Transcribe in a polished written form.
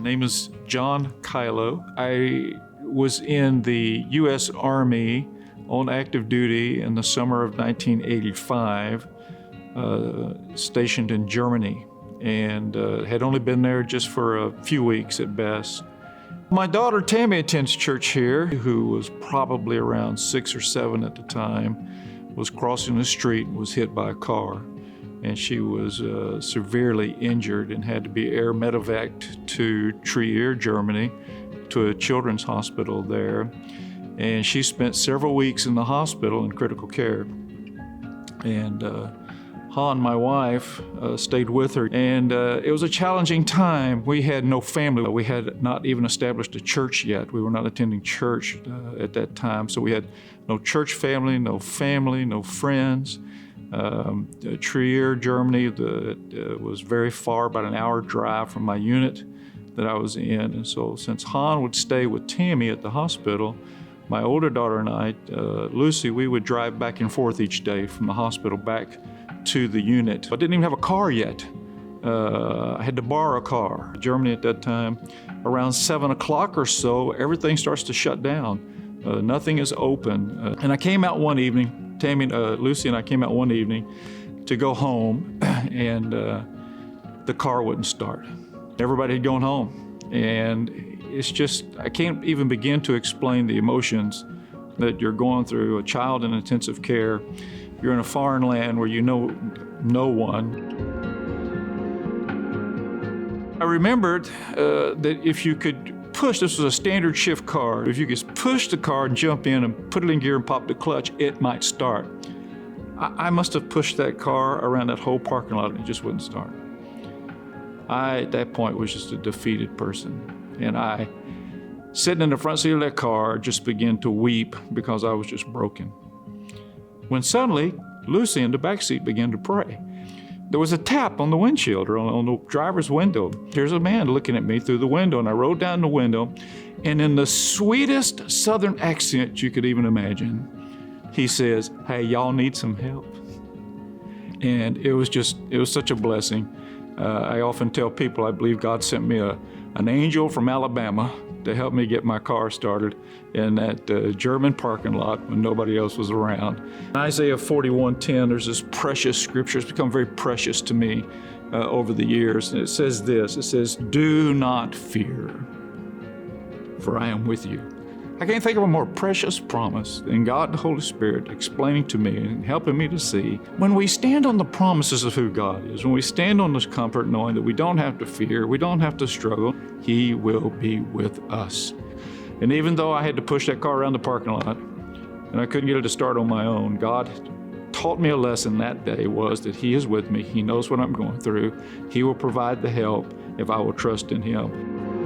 My name is John Kylo. I was in the U.S. Army on active duty in the summer of 1985, stationed in Germany, and had only been there just for a few weeks at best. My daughter Tammy attends church here, who was probably around 6 or 7 at the time, was crossing the street and was hit by a car. And she was severely injured and had to be air medevaced to Trier, Germany, to a children's hospital there. And she spent several weeks in the hospital in critical care. And Han, my wife, stayed with her. And it was a challenging time. We had no family. We had not even established a church yet. We were not attending church at that time. So we had no church family, no friends. Trier, Germany, was very far, about an hour drive from my unit that I was in. And so since Han would stay with Tammy at the hospital, my older daughter and I, Lucy, we would drive back and forth each day from the hospital back to the unit. I didn't even have a car yet. I had to borrow a car. Germany at that time, around 7 o'clock or so, everything starts to shut down. Nothing is open. And I came out one evening, Lucy and I came out one evening to go home, and the car wouldn't start. Everybody had gone home. And it's just, I can't even begin to explain the emotions that you're going through. A child in intensive care, you're in a foreign land where you know no one. I remembered that if you could push, this was a standard shift car, if you could push the car and jump in and put it in gear and pop the clutch, it might start. I must have pushed that car around that whole parking lot and it just wouldn't start. I, at that point, was just a defeated person. And I, sitting in the front seat of that car, just began to weep because I was just broken. When suddenly, Lucy in the back seat began to pray. There was a tap on the windshield or on the driver's window. There's a man looking at me through the window, and I rolled down the window, and in the sweetest Southern accent you could even imagine, he says, "Hey, y'all need some help." And it was such a blessing. I often tell people I believe God sent me an angel from Alabama to help me get my car started in that German parking lot when nobody else was around. In Isaiah 41:10, there's this precious scripture. It's become very precious to me over the years. And it says this, it says, "Do not fear, for I am with you." I can't think of a more precious promise than God the Holy Spirit explaining to me and helping me to see. When we stand on the promises of who God is, when we stand on this comfort knowing that we don't have to fear, we don't have to struggle, He will be with us. And even though I had to push that car around the parking lot and I couldn't get it to start on my own, God taught me a lesson that day, was that He is with me. He knows what I'm going through. He will provide the help if I will trust in Him.